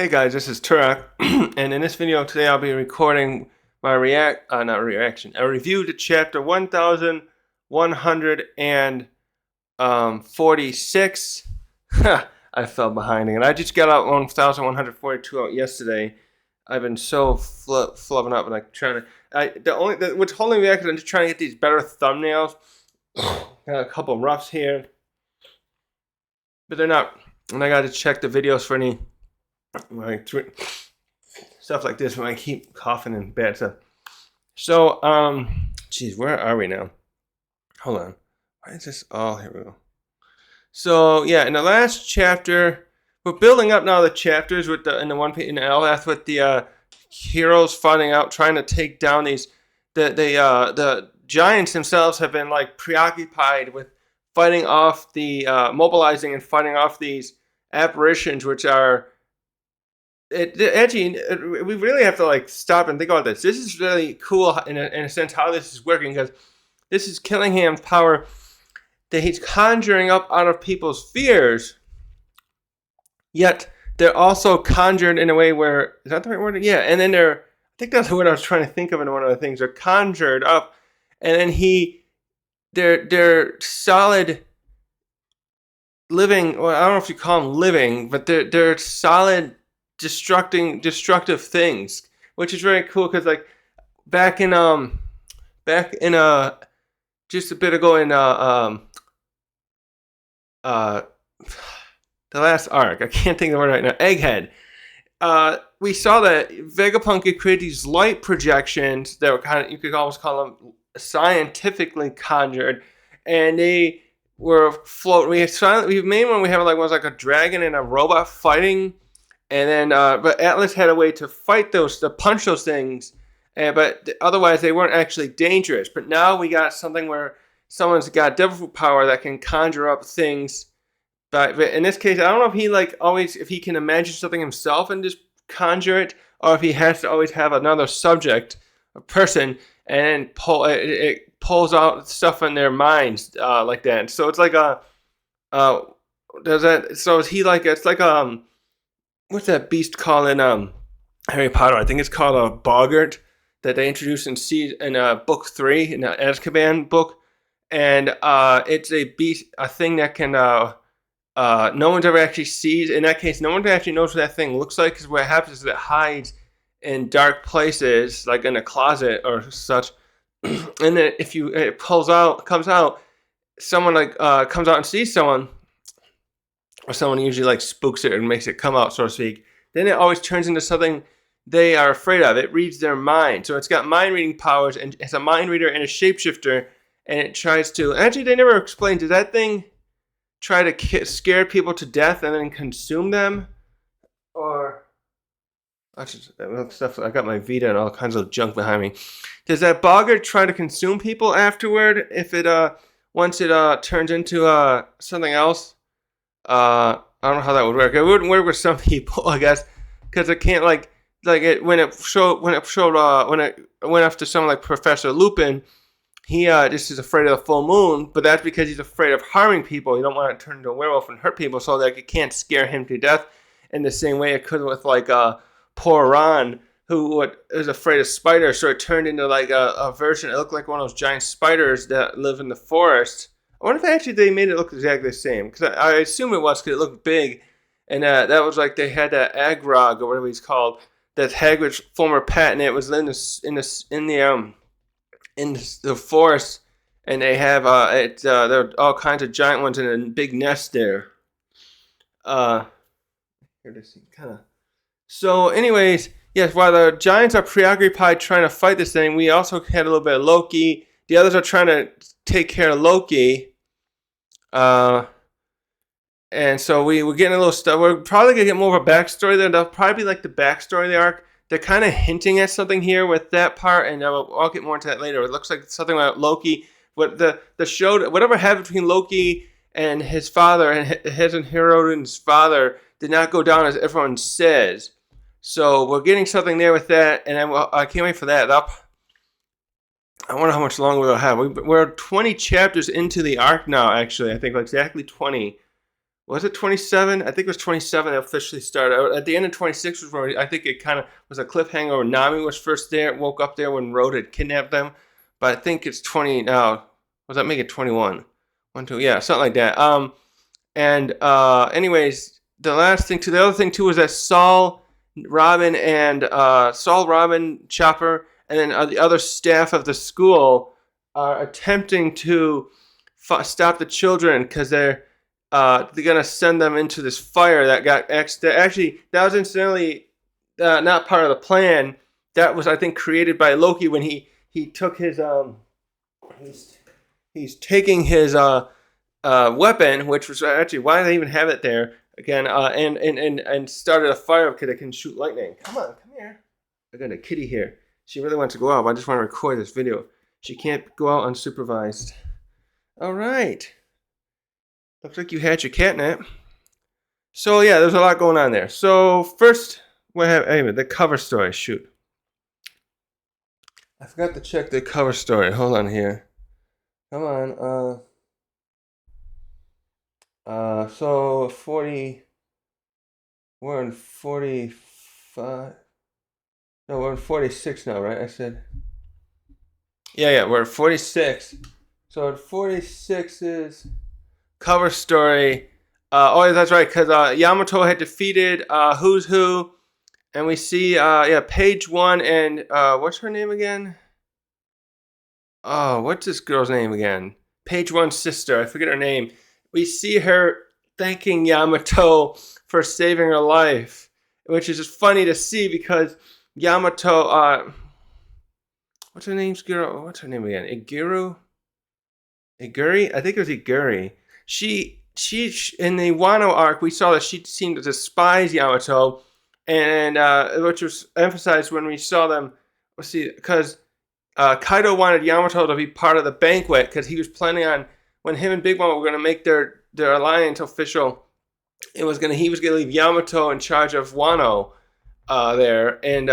Hey guys, this is Turek, and in this video today I'll be recording my a review to chapter 1146. I fell behind again. I just got out 1142 out yesterday. I've been so flubbing up, like trying to. What's holding me back is I'm just trying to get these better thumbnails. Got a couple roughs here, but they're not. And I got to check the videos for any. Like stuff like this when I keep coughing and bad stuff. So, geez, where are we now? Hold on. Why is this? Oh, here we go. So, yeah, in the last chapter, we're building up now the chapters with in Elbaf with the heroes fighting out, trying to take down these. The giants themselves have been like preoccupied with fighting off the mobilizing and fighting off these apparitions, which are. We really have to like stop and think about this. This is really cool in a sense how this is working, because this is Killingham's power that he's conjuring up out of people's fears. Yet they're also conjured in a way where, is that the right word? Yeah, and then I think that's what I was trying to think of in one of the things. They're conjured up, and then they're solid living. Well, I don't know if you call them living, but they're solid. Destructive things, which is very cool, because like back in just a bit ago in the last arc, I can't think of the word right now, Egghead, we saw that Vegapunk could create these light projections that were kind of, you could almost call them scientifically conjured, and they were floating. We made one. We have like was like a dragon and a robot fighting. And then, but Atlas had a way to fight those, to punch those things, but otherwise they weren't actually dangerous. But now we got something where someone's got devil power that can conjure up things. But in this case, I don't know if he if he can imagine something himself and just conjure it, or if he has to always have another subject, a person, and then it pulls out stuff in their minds like that. So it's like so is he like, it's like what's that beast called in Harry Potter? I think it's called a boggart that they introduced in book 3 in the Azkaban book, and it's a beast, a thing that can no one's ever actually sees. In that case, no one actually knows what that thing looks like, because what happens is it hides in dark places, like in a closet or such. And then if it comes out, someone comes out and sees someone. Or someone usually like spooks it and makes it come out, so to speak. Then it always turns into something they are afraid of. It reads their mind. So it's got mind reading powers, and it's a mind reader and a shapeshifter, and it tries to. Actually, they never explained. Does that thing try to scare people to death and then consume them? Or. Stuff. I got my Vita and all kinds of junk behind me. Does that boggart try to consume people afterward if it once it turns into something else? I don't know how that would work. It wouldn't work with some people, I guess, because it can't when it went after someone like Professor Lupin, he just is afraid of the full moon, but that's because he's afraid of harming people. You don't want to turn into a werewolf and hurt people, so that it can't scare him to death in the same way it could with like poor Ron, who was afraid of spiders, so it turned into like a version. It looked like one of those giant spiders that live in the forest. I wonder if actually they made it look exactly the same, because I assume it was, because it looked big, and that was like they had that Agrog or whatever he's called, that's Hagrid's former pet, and it was in the forest, and they have there are all kinds of giant ones in a big nest there. Here this kind of. So, anyways, yes, while the giants are preoccupied trying to fight this thing, we also had a little bit of Loki. The others are trying to take care of Loki. And so we're getting a little stuff. We're probably gonna get more of a backstory there. That'll probably be like the backstory of the arc. They're kind of hinting at something here with that part, and I'll get more into that later. It looks like something about Loki. What the show, whatever happened between Loki and his father, and his and Hiroden's father, did not go down as everyone says. So we're getting something there with that, and I can't wait for that. I wonder how much longer we'll have. We're 20 chapters into the arc now, actually. I think exactly 20. Was it 27? I think it was 27 that officially started. At the end of 26 was where I think it kind of was a cliffhanger where Nami was first there, woke up there when Road had kidnapped them. But I think it's 20 now. Was that make it 21? 1, 2, yeah, something like that. Anyways, the other thing too was that Saul, Robin, Chopper, and then the other staff of the school are attempting to stop the children because they're gonna send them into this fire that got actually that was incidentally not part of the plan. That was, I think, created by Loki when he took his he's taking his weapon, which was actually, why did they even have it there again? And started a fire because it can shoot lightning. Come on, come here. I got a kitty here. She really wants to go out, but I just want to record this video. She can't go out unsupervised. All right. Looks like you had your catnap. So yeah, there's a lot going on there. So first, anyway, the cover story. Shoot. I forgot to check the cover story. Hold on here. Come on. So 40. We're in 45. No, we're in 46 now, right? I said. Yeah, we're at 46. So at 46 is cover story. Oh, that's right, because Yamato had defeated Who's Who, and we see page 1 and what's her name again? Oh, what's this girl's name again? Page 1's sister. I forget her name. We see her thanking Yamato for saving her life, which is just funny to see because Yamato. What's her name again? Iguri? I think it was Iguri. She in the Wano arc, we saw that she seemed to despise Yamato, and which was emphasized when we saw them. Let's see, because Kaido wanted Yamato to be part of the banquet because he was planning on, when him and Big Mom were going to make their alliance official, he was going to leave Yamato in charge of Wano there, and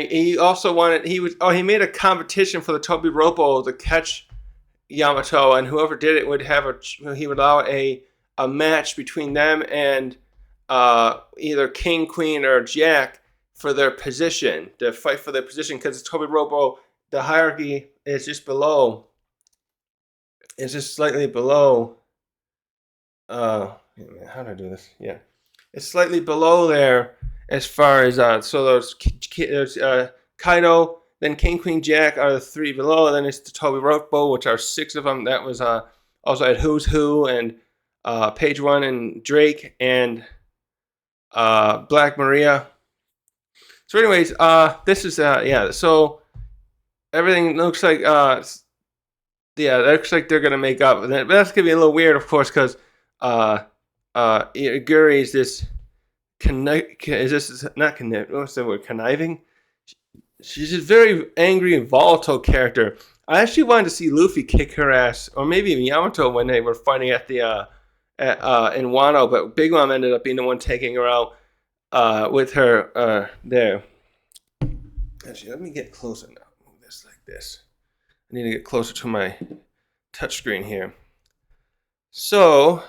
he also wanted, he made a competition for the Tobi Roppo to catch Yamato, and whoever did it would he would allow a match between them and either King, Queen, or Jack for their position, to fight for their position, because Tobi Roppo, the hierarchy is just below. It's just slightly below. How do I do this? Yeah, it's slightly below there as far as so there's Kaido, then King, Queen, Jack are the 3 below, and then it's the Tobi Roppo, which are 6 of them. That was also at Who's Who and Page 1 and Drake and Black Maria. So anyways, this is so everything looks like it looks like they're gonna make up. But that's gonna be a little weird, of course, because Iguri is this what's the word? Conniving. She's a very angry and volatile character. I actually wanted to see Luffy kick her ass, or maybe even Yamato when they were fighting at the in Wano, but Big Mom ended up being the one taking her out with her there. Actually, let me get closer now. Move this like this. I need to get closer to my touchscreen here. So,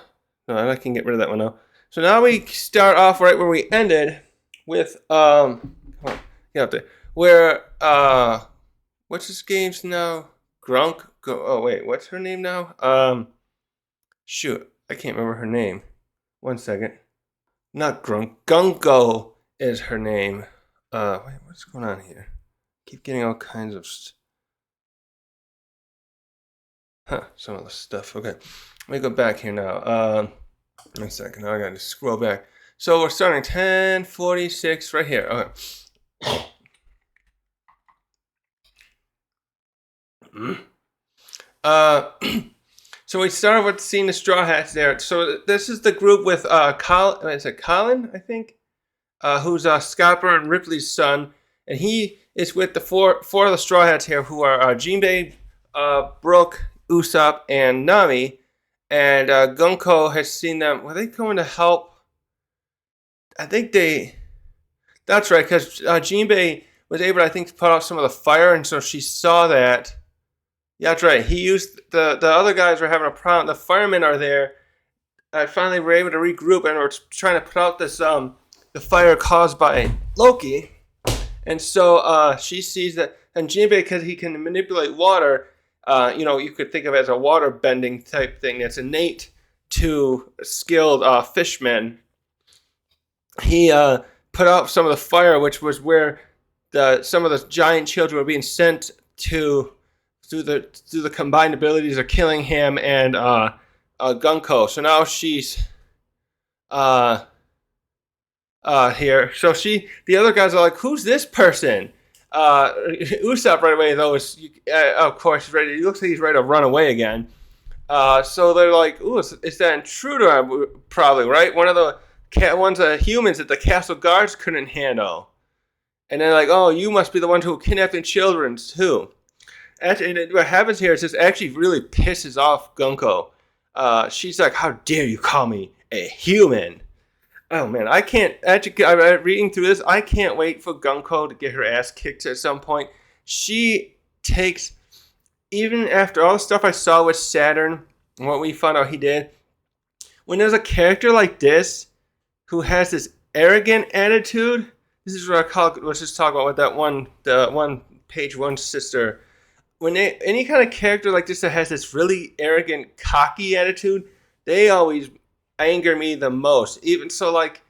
no, I can get rid of that one now. So now we start off right where we ended with where what's this game's now? Gunko. Oh wait, what's her name now? Shoot, I can't remember her name. 1 second. Not Gunko is her name. Wait, what's going on here? Keep getting all kinds of some of the stuff. Okay, let me go back here now. 1 second. Now I gotta scroll back. So we're starting 10:46 right here. Okay. So we started with seeing the Straw Hats there. So this is the group with Colin, I think, who's Scopper and Ripley's son, and he is with the four of the Straw Hats here, who are Jinbei, Brooke, Usopp, and Nami. And Gunko has seen them. Were they coming to help? I think that's right, because Jinbei was able to, I think, to put out some of the fire, and so she saw that. Yeah, that's right. He used the other guys were having a problem. The firemen are there, I finally were able to regroup and we're trying to put out this the fire caused by Loki. And so she sees that, and Jinbei, because he can manipulate water, you could think of it as a water bending type thing that's innate to skilled fishmen. He put out some of the fire, which was where some of the giant children were being sent to through the combined abilities of killing him and Gunko. So now she's uh, here. So the other guys are like, "Who's this person?" Usopp right away though of course ready. He looks like he's ready to run away again. So they're like, "Ooh, is that intruder? Probably right. One of the ones of humans that the castle guards couldn't handle." And they're like, "Oh, you must be the one who kidnapped the children too." And what happens here is this actually really pisses off Gunko. She's like, "How dare you call me a human?" Oh man, I can't. Actually, I'm reading through this. I can't wait for Gunko to get her ass kicked at some point. She takes, even after all the stuff I saw with Saturn and what we found out he did. When there's a character like this who has this arrogant attitude, this is what I call. Let's just talk about what the one page one sister. When any kind of character like this that has this really arrogant, cocky attitude, they always anger me the most. Even so, like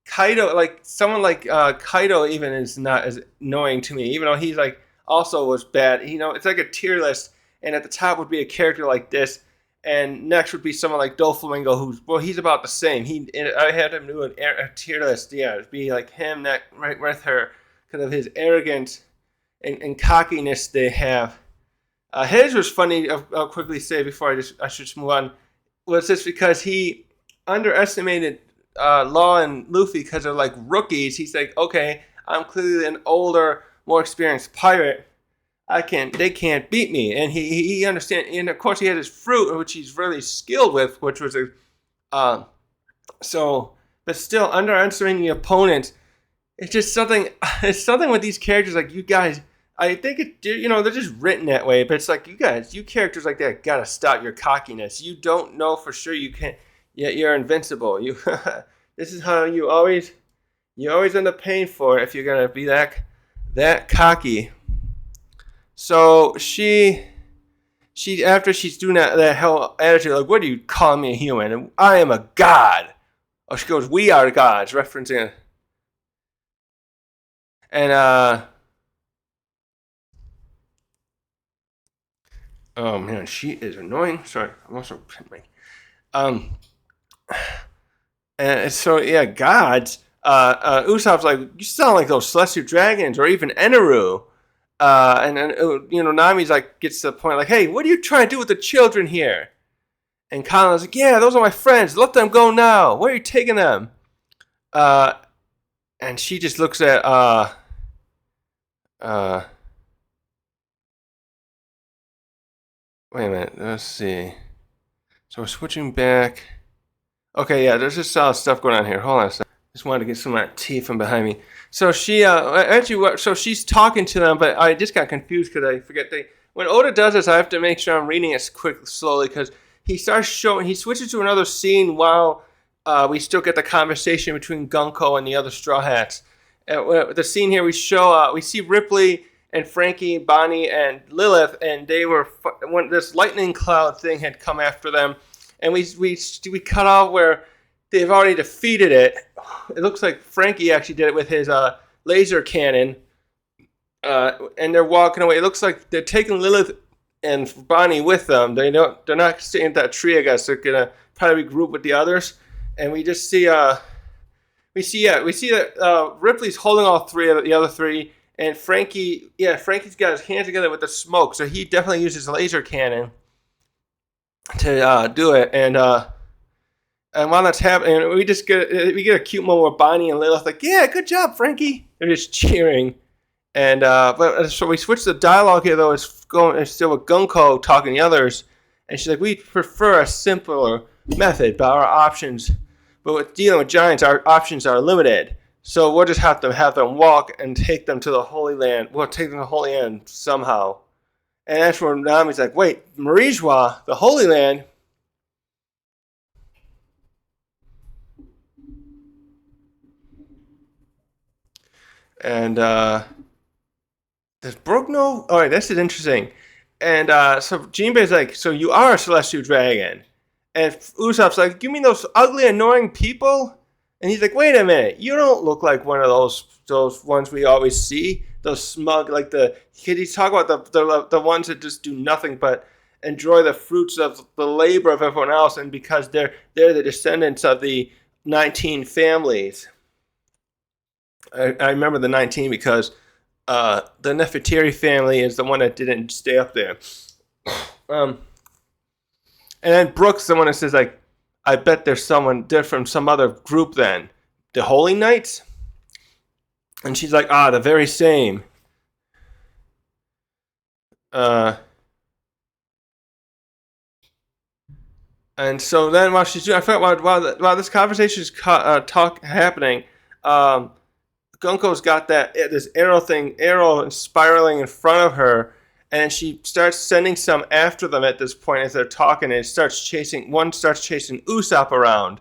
Kaido, like someone like Kaido, even is not as annoying to me. Even though he's like also was bad. It's like a tier list, and at the top would be a character like this, and next would be someone like Doflamingo, he's about the same. I had him do a tier list. Yeah, it'd be like him right with her because of his arrogance and cockiness they have. His was funny. I'll quickly say before I should just move on. Was this because he underestimated Law and Luffy because they're like rookies? He's like, okay, I'm clearly an older, more experienced pirate. They can't beat me. And he understands. And of course, he had his fruit, which he's really skilled with, which was but still underestimating the opponent. It's just something. It's something with these characters, like you guys. I think they're just written that way, but it's like you characters like that gotta stop your cockiness. You don't know for sure you can't, yet you're invincible. This is how you always end up paying for it if you're gonna be that cocky. So she after she's doing that hell attitude, like, what do you call me a human? And I am a god. Oh, she goes, we are gods, referencing it. And oh man, she is annoying. Sorry, I'm also um, and so yeah, gods. Usopp's like, you sound like those celestial dragons, or even Eneru. And then Nami's like gets to the point like, hey, what are you trying to do with the children here? And Colin's like, yeah, those are my friends. Let them go now. Where are you taking them? And she just looks at wait a minute. Let's see. So we're switching back. Okay, yeah, there's just stuff going on here. Hold on a second. Just wanted to get some of that tea from behind me. So so she's talking to them, but I just got confused because I forget when Oda does this, I have to make sure I'm reading it slowly because he switches to another scene while we still get the conversation between Gunko and the other Straw Hats. The scene here we see Ripley and Frankie, Bonnie, and Lilith, and they were when this lightning cloud thing had come after them, and we cut off where they've already defeated it. It looks like Frankie actually did it with his laser cannon, and they're walking away. It looks like they're taking Lilith and Bonnie with them. They're not staying at that tree. I guess they're gonna probably regroup with the others, and we just see that Ripley's holding all three of the other three. And Frankie's got his hands together with the smoke, so he definitely uses laser cannon to do it. And while that's happening, we get a cute moment with Bonnie and Lilith like, yeah, good job, Frankie. They're just cheering. And so we switch the dialogue here though. It's still with Gunko talking to the others, and she's like, we prefer a simpler method, but with dealing with giants, our options are limited. So we'll just have to have them walk and take them to the Holy Land. We'll take them to the Holy Land somehow. And that's where Nami's like, wait, Marijois, the Holy Land? And does Brooke know? All right, this is interesting. And so Jinbei's like, so you are a celestial dragon. And Usopp's like, you mean those ugly, annoying people? And he's like, wait a minute, you don't look like one of those ones we always see. Those smug, like the he's talking about the ones that just do nothing but enjoy the fruits of the labor of everyone else, and because they're the descendants of the 19 families. I remember the 19 because the Nefertiti family is the one that didn't stay up there. Um, and then Brooks, the one that says like, I bet there's someone different from some other group then. The Holy Knights? And she's like, the very same. And so then while she's doing, I forgot while this conversation is happening, Gunko's got this arrow spiraling in front of her, and she starts sending some after them at this point as they're talking, and one starts chasing Usopp around.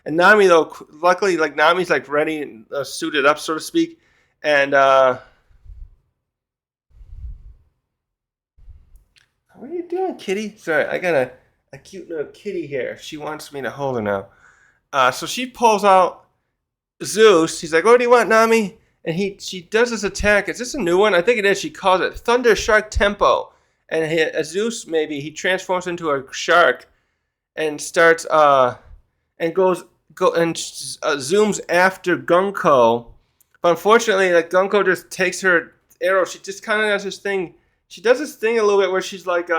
And Nami, though, luckily, like Nami's like ready and suited up, so to speak, and what are you doing, kitty? Sorry, I got a cute little kitty here. She wants me to hold her now. So she pulls out Zeus. He's like, "What do you want, Nami?" And she does this attack. Is this a new one? I think it is. She calls it Thunder Shark Tempo. And Zeus, maybe he transforms into a shark and starts and zooms after Gunko. But unfortunately, like Gunko just takes her arrow. She just kind of does this thing. She does this thing a little bit where she's like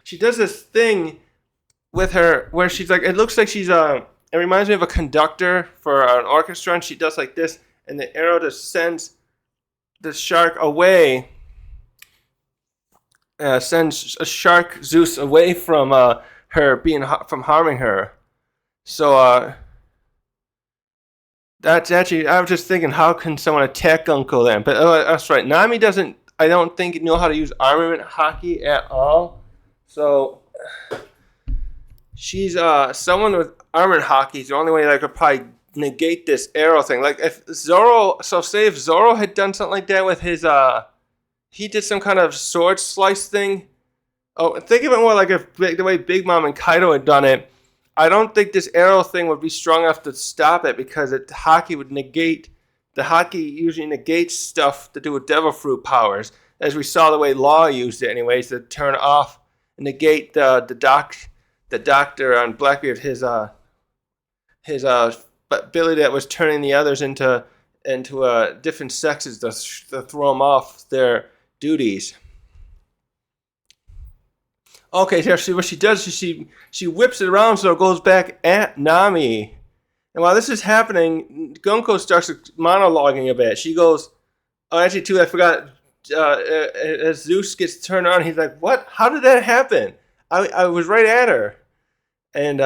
she does this thing with her where she's like, it looks like she's it reminds me of a conductor for an orchestra, and she does like this, and the arrow just sends the shark away. Sends a shark Zeus away from her from harming her. So that's actually, I was just thinking, how can someone attack Gunko then? But that's right, Nami doesn't, I don't think, know how to use armament hockey at all. So she's someone with armament hockey is the only way that could probably negate this arrow thing. Like if Zoro had done something like that with his he did some kind of sword slice thing. Oh, think of it more like the way Big Mom and Kaido had done it. I don't think this arrow thing would be strong enough to stop it, because hockey usually negates stuff to do with devil fruit powers, as we saw the way Law used it anyways, to turn off and negate the doctor on Blackbeard, his ability that was turning the others into different sexes to throw them off their duties. Okay, so what she does is she whips it around so it goes back at Nami. And while this is happening, Gunko starts monologuing a bit. She goes, oh, actually, too, I forgot. As Zeus gets turned on, he's like, what? How did that happen? I was right at her. And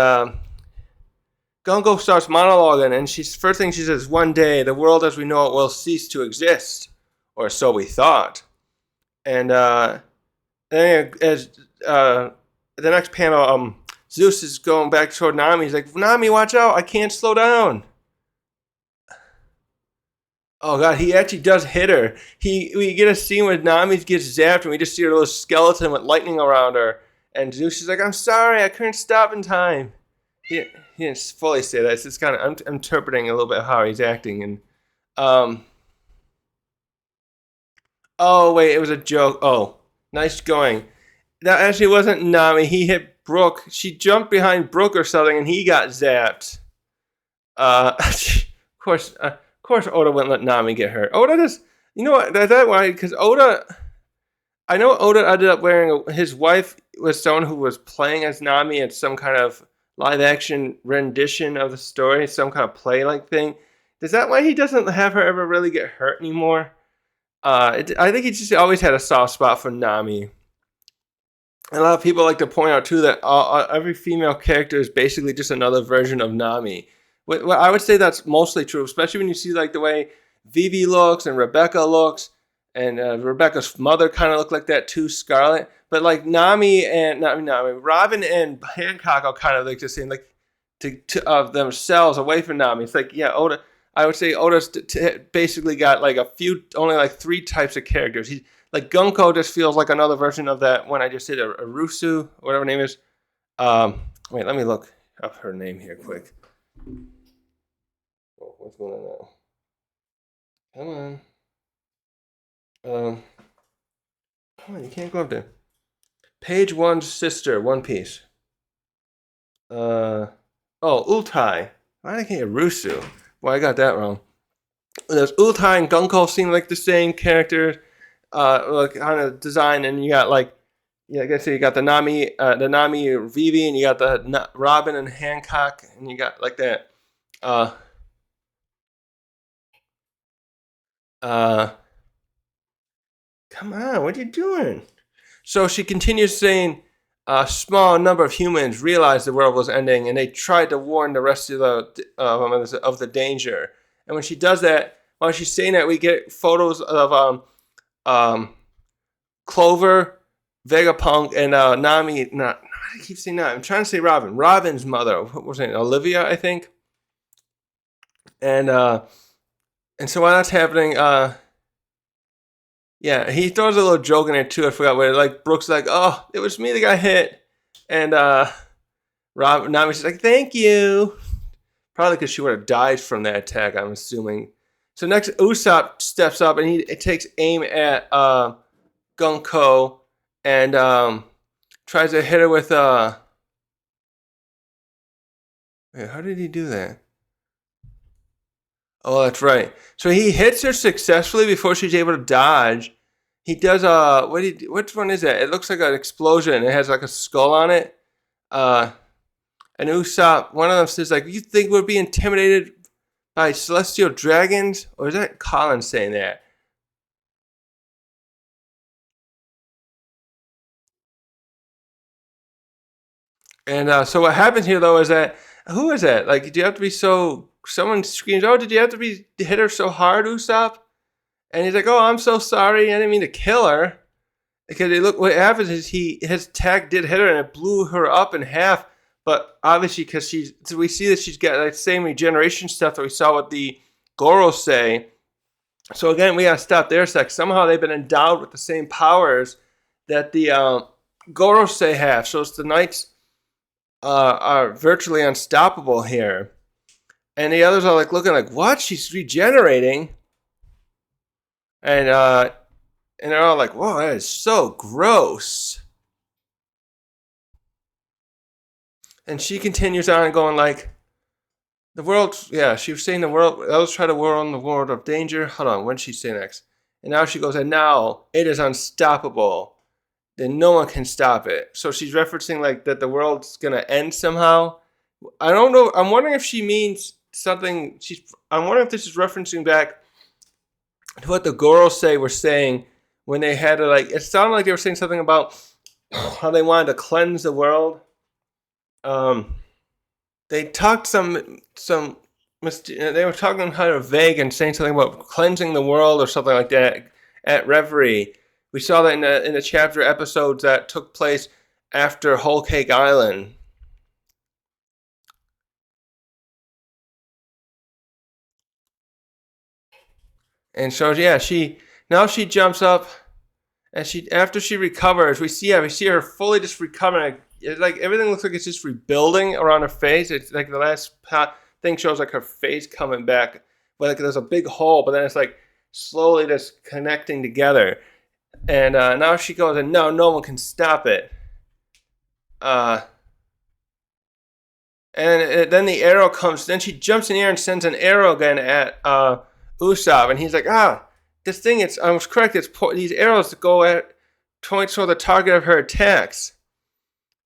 Gunko starts monologuing, and first thing she says, one day, the world as we know it will cease to exist. Or so we thought. And then as the next panel, Zeus is going back toward Nami. He's like, Nami, watch out. I can't slow down. Oh, God, he actually does hit her. We get a scene where Nami gets zapped, and we just see her little skeleton with lightning around her. And Zeus is like, I'm sorry, I couldn't stop in time. He didn't fully say that. It's just kind of, I'm interpreting a little bit how he's acting. And, oh, wait, it was a joke. Oh, nice going. That actually wasn't Nami. He hit Brooke. She jumped behind Brooke or something, and he got zapped. Of course, Oda wouldn't let Nami get hurt. Oda just, you know what? That's why, because I know Oda ended up wearing, his wife was someone who was playing as Nami in some kind of live action rendition of the story, some kind of play like thing. Is that why he doesn't have her ever really get hurt anymore? I think he just always had a soft spot for Nami. A lot of people like to point out, too, that every female character is basically just another version of Nami. Well, I would say that's mostly true, especially when you see like the way Vivi looks and Rebecca looks, and Rebecca's mother kind of looked like that too, Scarlet. But like Robin and Hancock are kind of like the same, like to of themselves away from Nami. It's like, yeah, Oda. I would say Oda's basically got like only like 3 types of characters. He's like Gunko just feels like another version of that one I just said, a Rusu, whatever her name is. Wait, let me look up her name here quick. Oh, what's going on now? Come on. Come on, you can't go up there. Page One's sister, One Piece. Ultai. Why did I get Rusu? Well, I got that wrong. There's Ultai and Gunko seem like the same characters, like kind of design, and you got like, yeah, I guess you got the Nami Vivi, and you got the Robin and Hancock, and you got like that. Come on, what are you doing? So she continues saying, a small number of humans realized the world was ending, and they tried to warn the rest of the danger. And when she does that, while she's saying that, we get photos of Clover, Vegapunk, and Nami. Not I keep saying that. I'm trying to say Robin. Robin's mother. What was her name? Olivia, I think. And so while that's happening, yeah, he throws a little joke in there too. I forgot what. Like Brooks, like, oh, it was me that got hit, and Nami's like, thank you. Probably because she would have died from that attack, I'm assuming. So next, Usopp steps up and he takes aim at Gunko and tries to hit her with wait, how did he do that? Oh, that's right. So he hits her successfully before she's able to dodge. He does which one is that? It looks like an explosion. It has like a skull on it. And Usopp, one of them says like, "You think we'll be intimidated by celestial dragons?" Or is that Colin saying that? And so what happens here though is that, who is that? Like, do you have to be so? Someone screams, "Oh, did you have to be hit her so hard, Usopp?" And he's like, "Oh, I'm so sorry. I didn't mean to kill her." Because what happens is his attack did hit her and it blew her up in half. But obviously, because we see that she's got that same regeneration stuff that we saw with the Gorosei. So again, we gotta stop there a sec. Somehow they've been endowed with the same powers that the Gorosei have. So it's the knights are virtually unstoppable here. And the others are like looking like, what? She's regenerating. And they're all like, whoa, that is so gross. And she continues on going like, the world, yeah, she was saying the world, others try to warn the world of danger. Hold on, what did she say next? And now she goes, and now it is unstoppable. Then no one can stop it. So she's referencing like that the world's going to end somehow. I don't know. I'm wondering if she means something. I'm wondering if this is referencing back to what the Gorosei were saying when they had to like, it sounded like they were saying something about how they wanted to cleanse the world. They talked they were talking kind of vague and saying something about cleansing the world or something like that at Reverie. We saw that in the chapter episodes that took place after Whole Cake Island. And so yeah, she jumps up, and after she recovers, we see her fully just recovering. It's like everything looks like it's just rebuilding around her face. It's like the last thing shows like her face coming back, but like there's a big hole, but then it's like slowly just connecting together. And now she goes, and no one can stop it. And then the arrow comes. Then she jumps in the air and sends an arrow again at Usopp, and he's like, this thing. I was correct. It's these arrows that go at points toward the target of her attacks.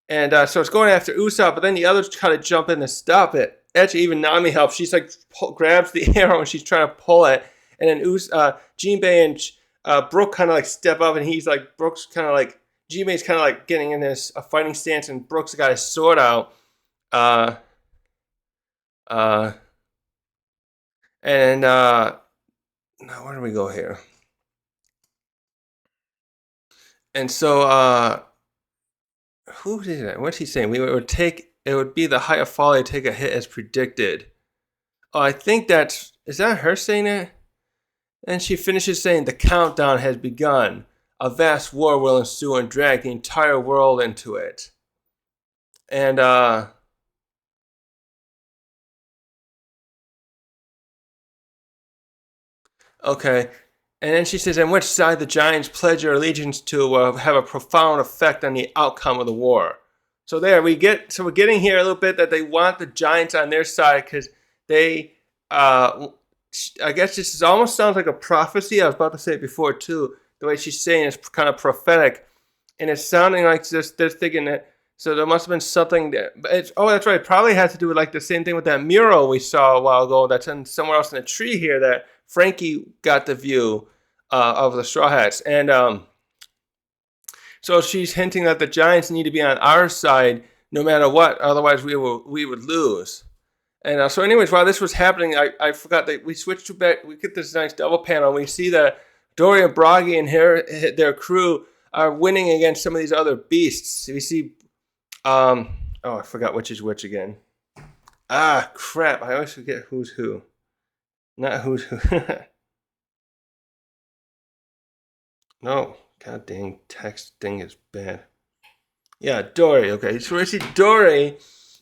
And so it's going after Usopp, but then the others try to jump in to stop it. Actually, even Nami helps. She's like grabs the arrow and she's trying to pull it. And then Jinbei and Brook kind of like step up, and Brook's kind of like, Jinbei's kind of like getting in a fighting stance, and Brook's got his sword out. And now where do we go here? And so who did that? What's he saying? It would be the height of folly to take a hit as predicted. Oh, I think that's Is that her saying it? And she finishes saying, "The countdown has begun. A vast war will ensue and drag the entire world into it." And okay. And then she says, "And which side the giants pledge their allegiance to will have a profound effect on the outcome of the war." So we're getting here a little bit that they want the giants on their side because they, I guess this is almost sounds like a prophecy. I was about to say it before too. The way she's saying it's kind of prophetic, and it's sounding like just they're thinking that. So there must have been something that. That's right. It probably has to do with like the same thing with that mural we saw a while ago. That's in somewhere else in the tree here that Frankie got the view of the Straw Hats, and so she's hinting that the Giants need to be on our side no matter what, otherwise we would lose. And so, anyways, while this was happening, I forgot that we switched to back. We get this nice double panel. And we see that Dory and Bragi and their crew are winning against some of these other beasts. We see, I forgot which is which again. Ah, crap! I always forget who's who. Not who's who. No, god dang, text thing is bad. Yeah, Dory. Okay, so we see Dory.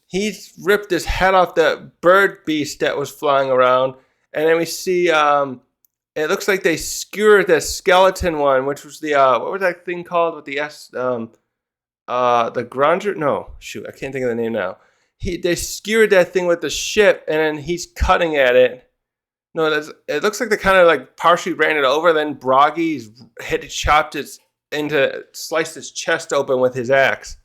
He's ripped his head off that bird beast that was flying around, and then we see it looks like they skewered the skeleton one, which was the what was that thing called with the S the Granger? No, shoot, I can't think of the name now. They skewered that thing with the ship, and then he's cutting at it. No, it looks like they kind of like partially ran it over. Then Bragi's sliced his chest open with his axe.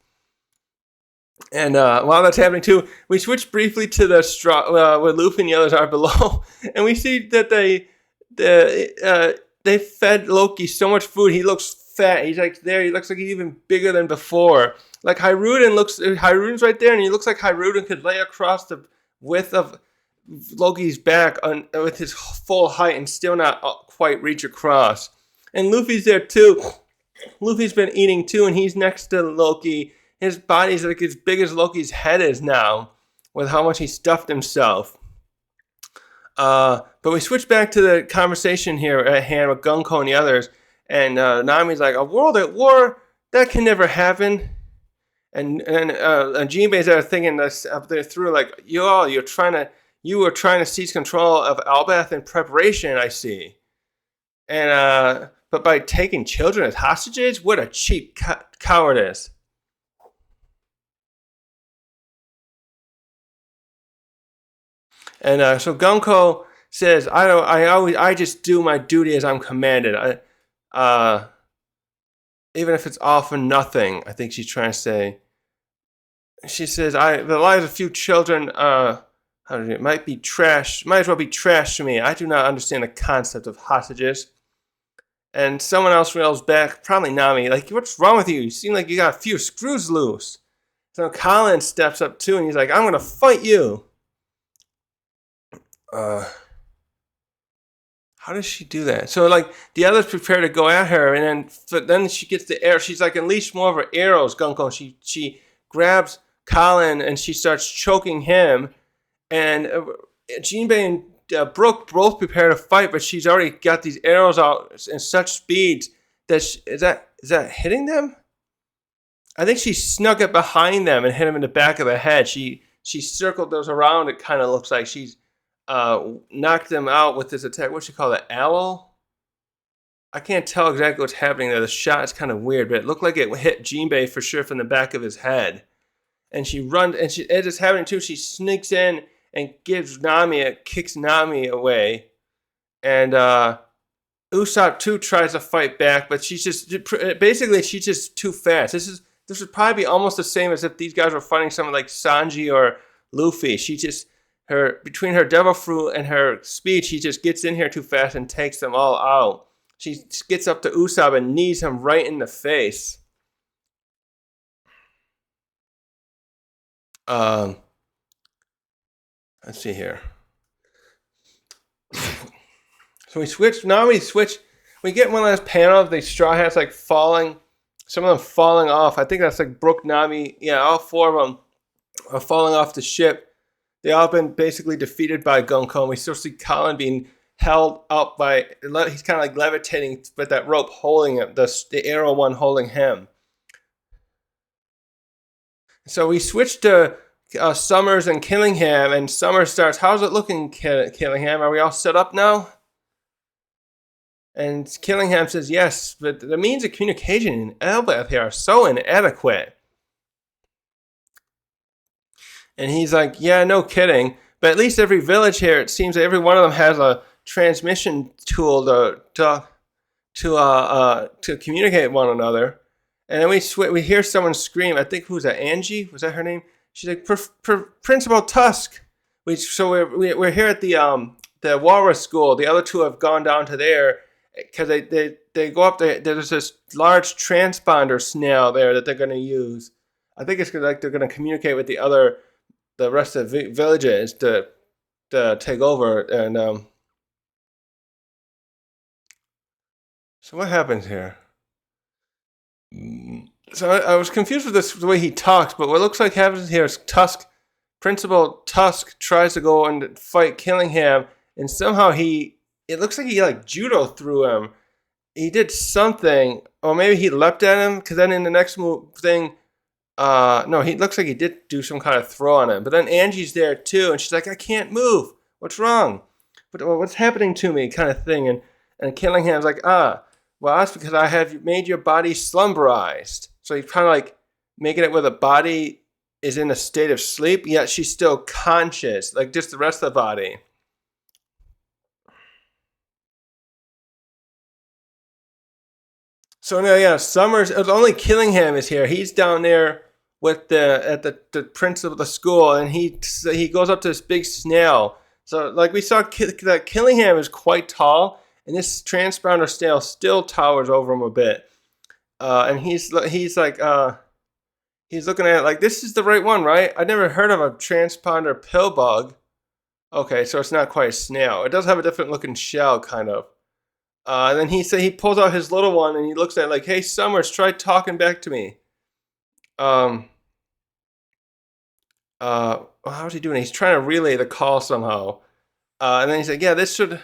And while that's happening too, we switch briefly to the straw where Luffy and the others are below, and we see that they fed Loki so much food. He looks fat. He's like there. He looks like he's even bigger than before. Like Hirudin's right there, and he looks like Hirudin could lay across the width of Loki's back with his full height and still not quite reach across. And Luffy's there too. Luffy's been eating too, and he's next to Loki. His body's like as big as Loki's head is now, with how much he stuffed himself. But we switch back to the conversation here at hand with Gunko and the others, and Nami's like, "A world at war? That can never happen." And Jinbei's there thinking this up there through like, you were trying to seize control of Elbaf in preparation, I see. And but by taking children as hostages, what a cheap cowardice. And so Gunko says, I just do my duty as I'm commanded. Even if it's all for nothing, I think she's trying to say. She says, the lives of few children, might be trash. Might as well be trash to me. I do not understand the concept of hostages. And someone else rails back, probably Nami, like, what's wrong with you? You seem like you got a few screws loose. So Colin steps up too, and he's like, I'm going to fight you. How does she do that? So, like, the others prepare to go at her, and then she gets the arrow. She's like, unleash more of her arrows, Gunko. She grabs Colin, and she starts choking him. And Jinbei and Brooke both prepare to fight, but she's already got these arrows out in such speeds that is that hitting them? I think she snuck it behind them and hit him in the back of the head. She circled those around. It kind of looks like she's knocked them out with this attack. What she call it? Aloe? I can't tell exactly what's happening there. The shot is kind of weird, but it looked like it hit Jinbei for sure from the back of his head. And she runs, and as it's happening too, she sneaks in and kicks Nami away. And Usopp too tries to fight back, but she's just too fast. This would probably be almost the same as if these guys were fighting someone like Sanji or Luffy. Between her devil fruit and her speed, she just gets in here too fast and takes them all out. She gets up to Usopp and knees him right in the face. Let's see here. So we switch. Now we switch. We get one last panel of the Straw Hats like falling. Some of them falling off. I think that's like Brooke, Nami. Yeah, all four of them are falling off the ship. they all been basically defeated by Gunko. And we still see Colin being held up by, he's kind of like levitating with that rope holding him, the arrow one holding him. So we switch to Summers and Killingham, and Summers starts, how's it looking, Killingham? Are we all set up now? And Killingham says, yes, but the means of communication in Elbaf here are so inadequate. And he's like, yeah, no kidding. But at least every village here, it seems that every one of them has a transmission tool to communicate with one another. And then we hear someone scream. I think, who's that? Angie? Was that her name? She's like, Principal Tusk. We're here at the Walrus School. The other two have gone down to there because they go up there. There's this large transponder snail there that they're going to use. I think it's like they're going to communicate with the rest of the villages to take over. And so what happens here? So I was confused with the way he talks, but what looks like happens here is Principal Tusk tries to go and fight Killingham, and somehow it looks like he like judo threw him. He did something, or maybe he leapt at him, because then in the next thing, no, he looks like he did do some kind of throw on him. But then Angie's there too, and she's like, I can't move. What's wrong? What's happening to me? Kind of thing. And Killingham's like, well, that's because I have made your body slumberized. So he's kind of like making it where the body is in a state of sleep, yet she's still conscious, like just the rest of the body. So now, yeah, Summers. It was only Killingham is here. He's down there with the principal of the school, and he goes up to this big snail. So like we saw that Killingham is quite tall, and this transponder snail still towers over him a bit. And he's like he's looking at it like, this is the right one, right? I never heard of a transponder pill bug. Okay, so it's not quite a snail. It does have a different looking shell, kind of. And then he pulls out his little one and he looks at it like, hey, Summers, try talking back to me. How's he doing? He's trying to relay the call somehow. And then he's like, yeah, this should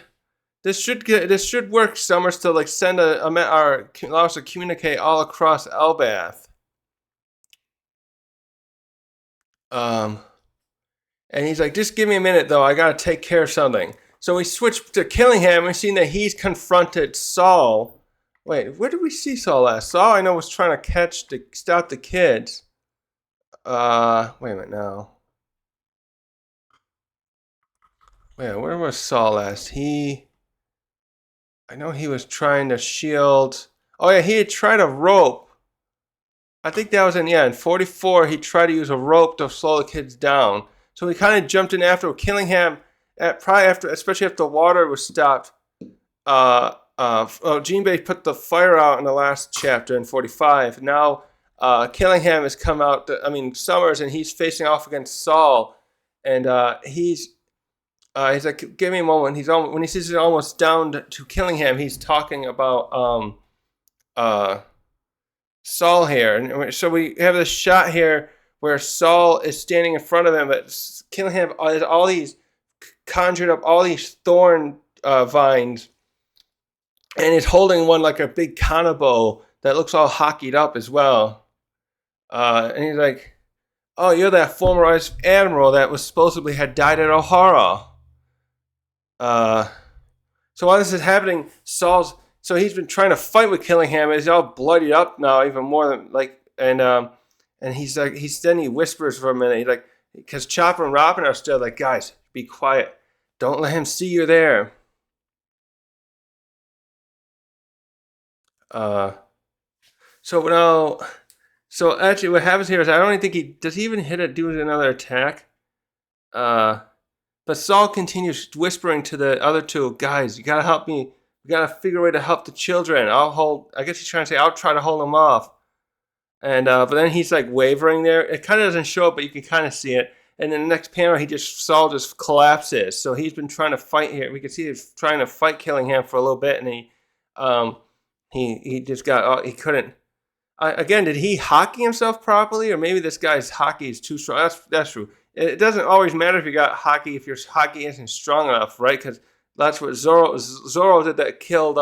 work, Summers, to like send allow us to communicate all across Elbaf. And he's like, just give me a minute though, I gotta take care of something. So we switch to Killingham and we've seen that he's confronted Saul. Wait, where did we see Saul last? Saul, I know, was trying to stop the kids. Wait a minute now. Wait, where was Saul last? I know he was trying to shield. Oh yeah, he had tried a rope. I think that was in 44. He tried to use a rope to slow the kids down. So he kind of jumped in after Killingham. Especially after the water was stopped. Jinbei put the fire out in the last chapter in 45. Now Killingham has come out. Summers, and he's facing off against Saul, and he's like, give me a moment. When he sees it almost down to Killingham, he's talking about Saul here, and so we have this shot here where Saul is standing in front of him, but Killingham has conjured up all these thorn vines, and is holding one like a big kanabo that looks all hockeyed up as well. And he's like, oh, you're that former admiral that was supposedly had died at O'Hara. So while this is happening, so he's been trying to fight with Killingham, and he's all bloodied up now, even more than like, and he's like, he whispers for a minute. He's like, because Chopper and Robin are still like, guys, be quiet. Don't let him see you're there. So actually what happens here is I don't even think does he even do another attack? But Saul continues whispering to the other two, guys, you gotta help me. We gotta figure a way to help the children. I guess he's trying to say, I'll try to hold them off. And but then he's like wavering there. It kind of doesn't show up, but you can kind of see it. And in the next panel, Saul just collapses. So he's been trying to fight here. We can see he's trying to fight Killingham for a little bit, and he just got, he couldn't. Again, did he hockey himself properly, or maybe this guy's hockey is too strong? That's true. it doesn't always matter if you got Haki, if your Haki isn't strong enough, right? Because that's what Zoro did. That killed.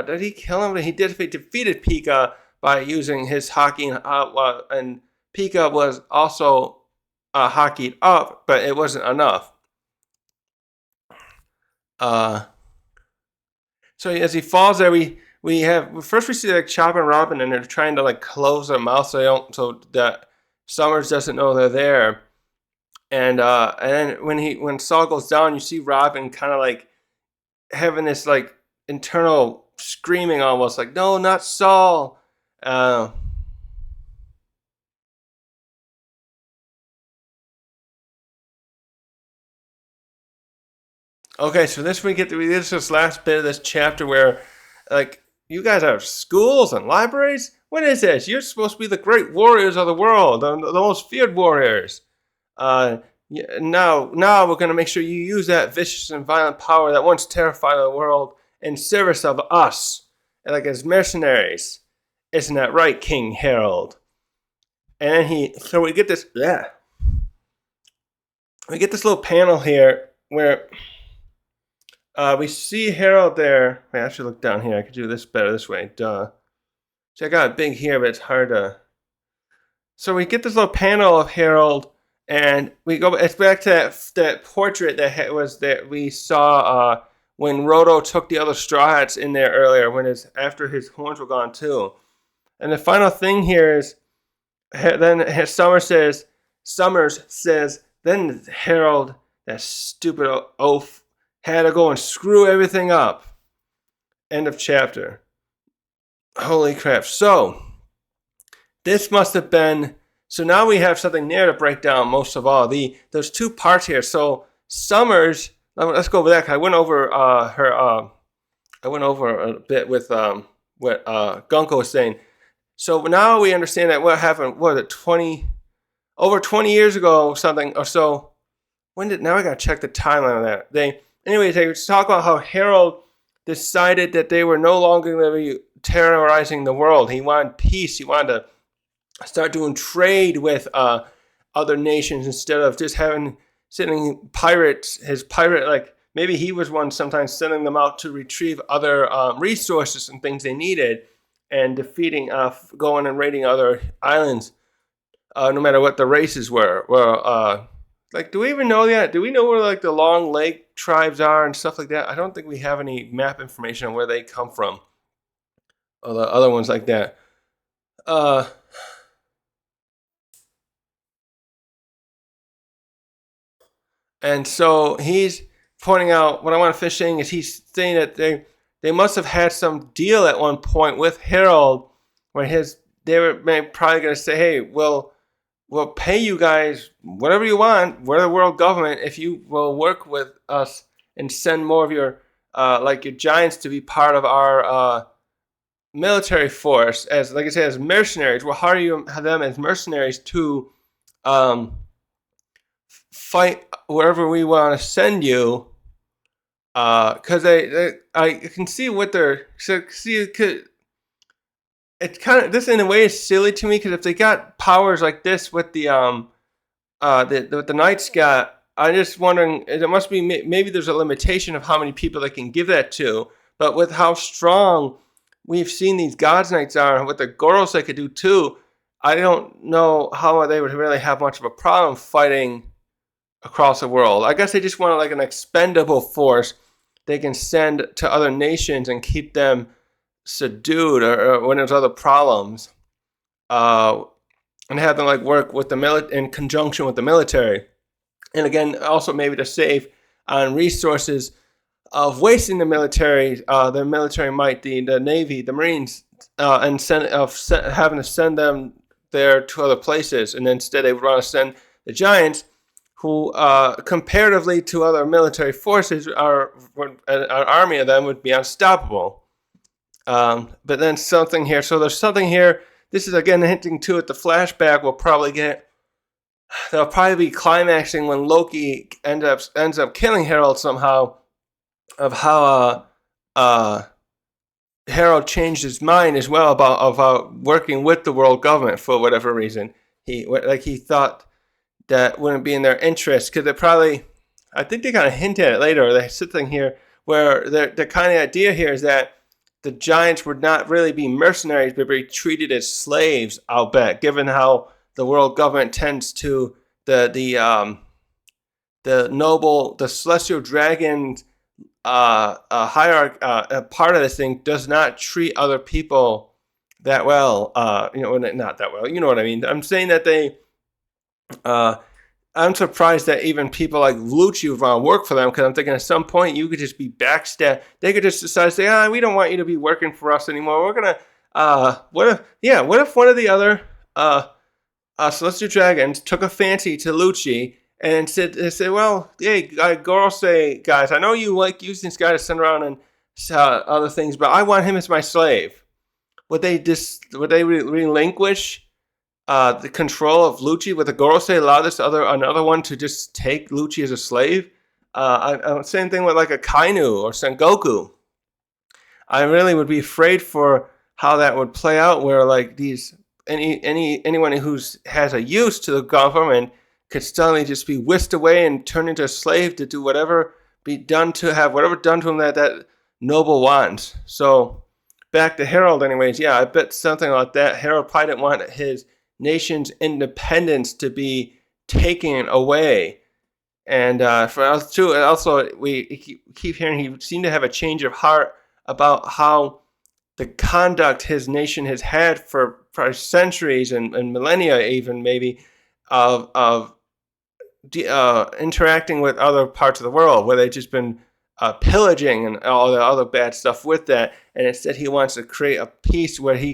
Did he kill him? He defeated Pika by using his Haki, and Pika was also Hakied up, but it wasn't enough. So as he falls there, we have first we see like Chop and Robin, and they're trying to like close their mouth so that Summers doesn't know they're there. And then when Saul goes down, you see Robin kind of like having this like internal screaming, almost like, no, not Saul. Okay, so we get this last bit of this chapter where, like, you guys have schools and libraries. What is this? You're supposed to be the great warriors of the world, the most feared warriors. Now we're going to make sure you use that vicious and violent power that once terrified the world in service of us, like as mercenaries. Isn't that right, King Harold? And so we get this, we get this little panel here where we see Harold there. Wait, I should look down here. I could do this better this way. Duh. See, I got it big here, but it's hard to. So we get this little panel of Harold, and we go. It's back to that portrait that we saw when Roto took the other Straw Hats in there earlier, after his horns were gone too. And the final thing here is, then Summers says, then Harold, that stupid oaf, had to go and screw everything up. End of chapter. Holy crap. So, this must have been... So now we have something there to break down most of all. There's two parts here. So, Summers... Let's go over that. I went over I went over a bit with what Gunko was saying. So now we understand that what happened, over 20 years ago, something or so. Now I gotta check the timeline on that. They talk about how Harold decided that they were no longer going to be terrorizing the world. He wanted peace. He wanted to start doing trade with other nations instead of just sending pirates. His pirate, like maybe he was one sometimes sending them out to retrieve other resources and things they needed, and defeating, going and raiding other islands, no matter what the races were. Well, like, do we even know that? Do we know where like the Long Lake tribes are and stuff like that? I don't think we have any map information on where they come from, or the other ones like that. And so he's pointing out, what I want to finish saying is, he's saying that they must have had some deal at one point with Harold, where they were probably going to say, hey, we'll pay you guys whatever you want. We're the world government if you will work with us and send more of your your giants to be part of our military force, as like I said, as mercenaries. We'll hire them as mercenaries to fight wherever we want to send you. Because I can see what they're it's kind of, this in a way is silly to me, because if they got powers like this with the Knights got, I'm just wondering, it must be, maybe there's a limitation of how many people they can give that to. But with how strong we've seen these Gods Knights are, and what the Goros they could do too, I don't know how they would really have much of a problem fighting across the world. I guess they just want like an expendable force they can send to other nations and keep them subdued, or when there's other problems, and have them like work with the in conjunction with the military, and again also maybe to save on resources of wasting the military might, the Navy, the Marines, and having to send them there to other places, and instead they would want to send the Giants, who comparatively to other military forces, an army of them would be unstoppable. But then something here. So there's something here. This is again hinting to it. The flashback will probably get. They'll probably be climaxing when Loki ends up killing Harold somehow. Of how Harold changed his mind as well about working with the world government for whatever reason. He thought that wouldn't be in their interest, because they probably, I think they kind of hint at it later, or they sit thing here where the kind of idea here is that the giants would not really be mercenaries, but be treated as slaves. I'll bet, given how the world government tends to the noble, the celestial dragon hierarchy, part of this thing does not treat other people that well. Not that well. You know what I mean? I'm saying that they. I'm surprised that even people like Lucci would want to work for them, because I'm thinking at some point you could just be backstabbed. They could just decide to say, we don't want you to be working for us anymore. We're gonna, what if one of the other celestial dragons took a fancy to Lucci and said, well, hey, Gorosei guys, I know you like using this guy to send around and other things, but I want him as my slave. Would they relinquish the control of Lucci? Would the Gorosei allow another one to just take Lucci as a slave? Same thing with like a Kainu or Sengoku. I really would be afraid for how that would play out, where like anyone who has a use to the government could suddenly just be whisked away and turned into a slave to do whatever done to him that noble wants. So back to Harold, anyways. Yeah, I bet something like that. Harold probably didn't want his nation's independence to be taken away. And for us too, and also we keep hearing he seemed to have a change of heart about how the conduct his nation has had for centuries and millennia, even maybe, of interacting with other parts of the world, where they've just been pillaging and all the other bad stuff with that. And instead, he wants to create a peace where they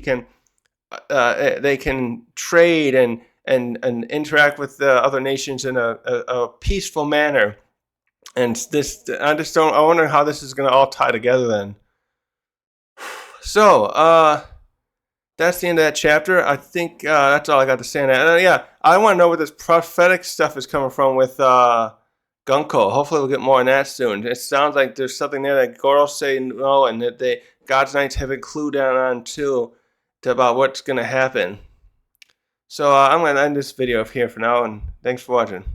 can trade and interact with the other nations in a peaceful manner. And I wonder how this is going to all tie together then. So, that's the end of that chapter. I think that's all I got to say on that. I want to know where this prophetic stuff is coming from with Gunko. Hopefully we'll get more on that soon. It sounds like there's something there that Gorosei know, and that God's Knights have a clue down on too, about what's going to happen. So I'm going to end this video here for now, and thanks for watching.